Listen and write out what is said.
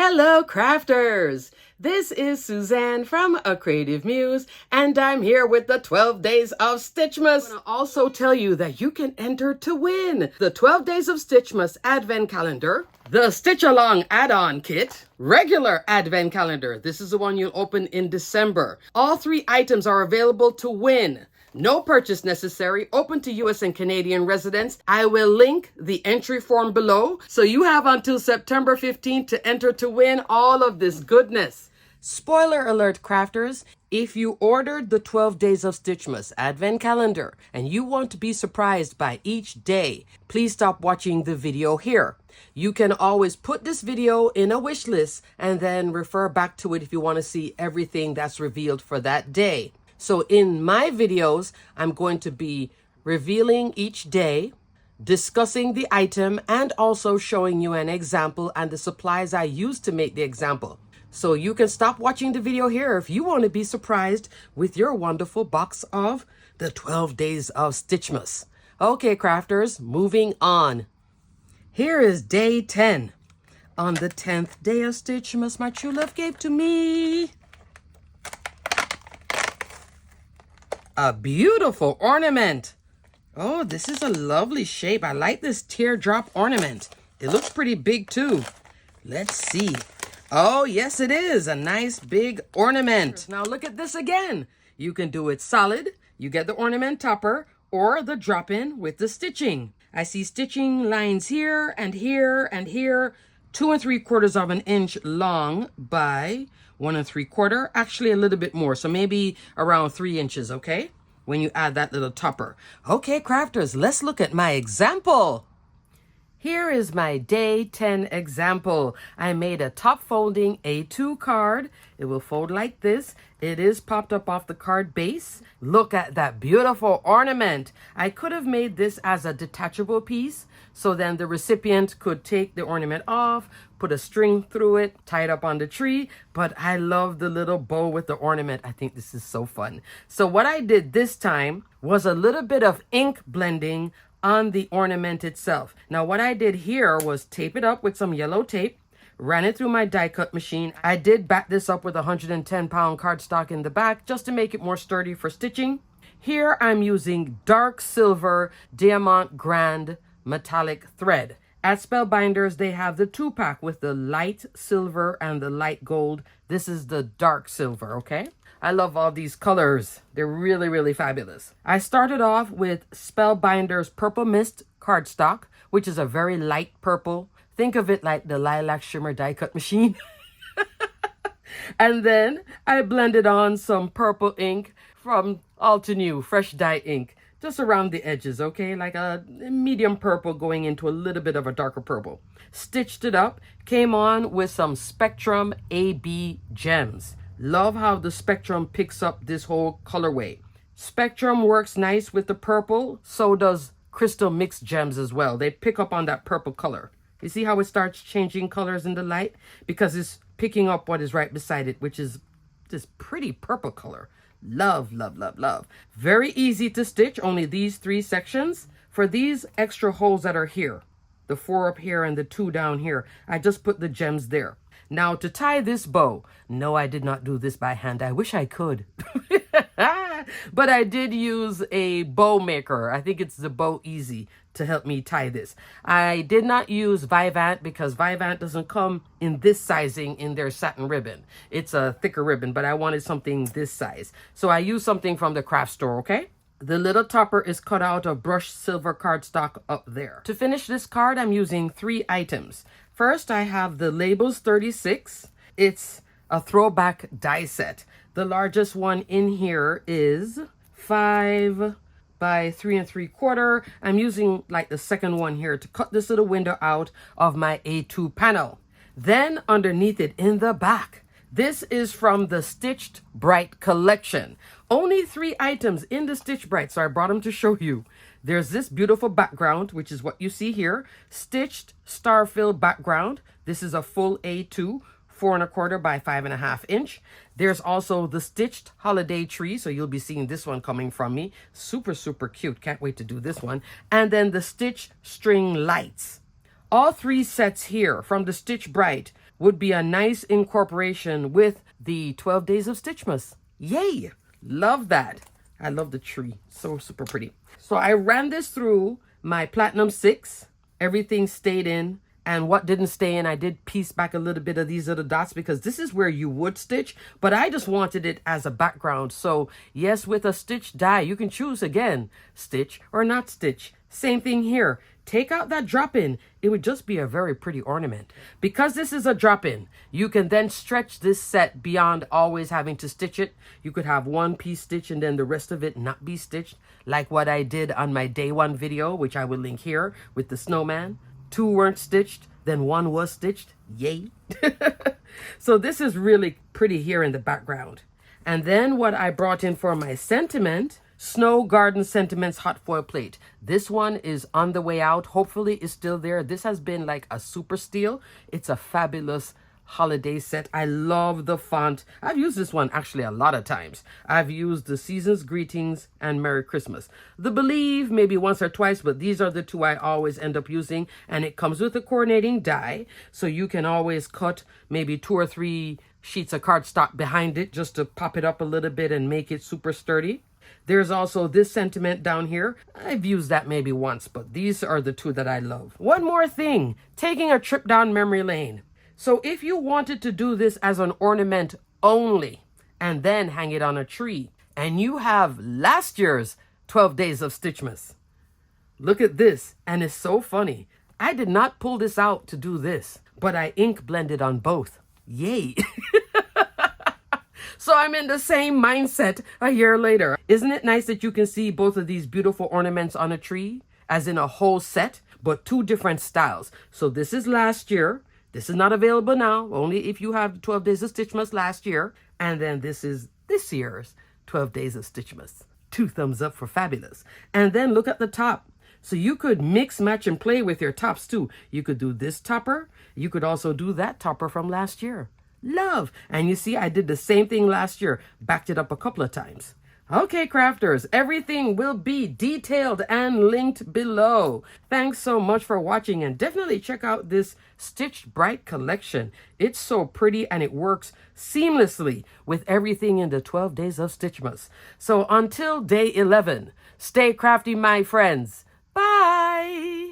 Hello crafters! This is Suzanne from A Creative Muse, and I'm here with the 12 Days of Stitchmas. I want to also tell you that you can enter to win the 12 Days of Stitchmas Advent Calendar, the Stitch Along add-on kit, regular Advent Calendar. This is the one you'll open in December. All 3 items are available to win. No purchase necessary, open to US and Canadian residents. I will link the entry form below, so you have until September 15th to enter to win all of this goodness. Spoiler alert, crafters, if you ordered the 12 Days of Stitchmas Advent Calendar and you want to be surprised by each day, please stop watching the video here. You can always put this video in a wish list and then refer back to it if you want to see everything that's revealed for that day. So in my videos, I'm going to be revealing each day, discussing the item, and also showing you an example and the supplies I used to make the example. So you can stop watching the video here if you want to be surprised with your wonderful box of the 12 Days of Stitchmas. Okay, crafters, moving on. Here is day 10. On the 10th day of Stitchmas, my true love gave to me a beautiful ornament. Oh, this is a lovely shape. I like this teardrop ornament. It looks pretty big too. Let's see. Oh, yes, it is. A nice big ornament. Now look at this again. You can do it solid. You get the ornament topper or the drop-in with the stitching. I see stitching lines here and here and here. 2 3/4 of an inch long by 1 3/4, actually a little bit more, so maybe around 3 inches, okay? When you add that little topper. Okay, crafters, let's look at my example. Here is my day 10 example. I made a top folding A2 card. It will fold like this. It is popped up off the card base. Look at that beautiful ornament. I could have made this as a detachable piece, so then the recipient could take the ornament off, put a string through it, tie it up on the tree, but I love the little bow with the ornament. I think this is so fun. So what I did this time was a little bit of ink blending on the ornament itself. Now what I did here was tape it up with some yellow tape, ran it through my die cut machine. I did back this up with 110-pound cardstock in the back just to make it more sturdy for stitching. Here I'm using dark silver Diamant Grand metallic thread. At Spellbinders, they have the 2-pack with the light silver and the light gold. This is the dark silver, okay? I love all these colors. They're really, really fabulous. I started off with Spellbinders Purple Mist cardstock, which is a very light purple. Think of it like the lilac shimmer die cut machine. And then I blended on some purple ink from Altenew Fresh Dye ink, just around the edges, okay? Like a medium purple going into a little bit of a darker purple. Stitched it up, came on with some Spectrum AB gems. Love how the Spectrum picks up this whole colorway. Spectrum works nice with the purple, so does Crystal Mix gems as well. They pick up on that purple color. You see how it starts changing colors in the light? Because it's picking up what is right beside it, which is this pretty purple color. Love, love, love, love. Very easy to stitch, only these 3 sections. For these extra holes that are here, the 4 up here and the 2 down here, I just put the gems there. Now to tie this bow, no, I did not do this by hand. I wish I could. But I did use a bow maker. I think it's the Bow Easy to help me tie this. I did not use Vivant because Vivant doesn't come in this sizing in their satin ribbon. It's a thicker ribbon, but I wanted something this size. So I used something from the craft store, okay? The little topper is cut out of brushed silver cardstock up there. To finish this card, I'm using 3 items. First, I have the Labels 36. It's a throwback die set. The largest one in here is 5 by 3 3/4. I'm using like the second one here to cut this little window out of my A2 panel. Then underneath it in the back, this is from the Stitched Bright collection. Only 3 items in the Stitch Bright, so I brought them to show you. There's this beautiful background, which is what you see here. Stitched star-filled background. This is a full A2, 4 1/4 by 5 1/2 inch. There's also the stitched holiday tree, so you'll be seeing this one coming from me. Super, super cute. Can't wait to do this one. And then the stitch string lights. All 3 sets here from the Stitch Bright would be a nice incorporation with the 12 days of Stitchmas. Yay! Love that. I love the tree. So super pretty. So I ran this through my Platinum 6. Everything stayed in. And what didn't stay in, I did piece back a little bit of these little dots because this is where you would stitch. But I just wanted it as a background. So yes, with a stitch die, you can choose again, stitch or not stitch. Same thing here. Take out that drop-in. It would just be a very pretty ornament. Because this is a drop-in, you can then stretch this set beyond always having to stitch it. You could have one piece stitched and then the rest of it not be stitched, like what I did on my day one video, which I will link here with the snowman. 2 weren't stitched, then 1 was stitched. Yay. So this is really pretty here in the background. And then what I brought in for my sentiment, Snow Garden Sentiments hot foil plate. This one is on the way out. Hopefully it's still there. This has been like a super steal. It's a fabulous holiday set. I love the font. I've used this one actually a lot of times. I've used the Season's Greetings and Merry Christmas. The Believe maybe once or twice, but these are the 2 I always end up using. And it comes with a coordinating die, so you can always cut maybe 2 or 3 sheets of cardstock behind it just to pop it up a little bit and make it super sturdy. There's also this sentiment down here. I've used that maybe once, but these are the 2 that I love. One more thing, taking a trip down memory lane. So if you wanted to do this as an ornament only and then hang it on a tree, and you have last year's 12 days of Stitchmas, look at this, and it's so funny. I did not pull this out to do this, but I ink blended on both. Yay. So I'm in the same mindset a year later. Isn't it nice that you can see both of these beautiful ornaments on a tree, as in a whole set, but 2 different styles? So this is last year. This is not available now, only if you have 12 days of Stitchmas last year. And then this is this year's 12 days of Stitchmas. 2 thumbs up for fabulous. And then look at the top. So you could mix, match, and play with your tops too. You could do this topper. You could also do that topper from last year. Love. And you see, I did the same thing last year. Backed it up a couple of times. Okay, crafters, everything will be detailed and linked below. Thanks so much for watching, and definitely check out this Stitched Bright collection. It's so pretty and it works seamlessly with everything in the 12 days of Stitchmas. So until day 11, stay crafty, my friends. Bye.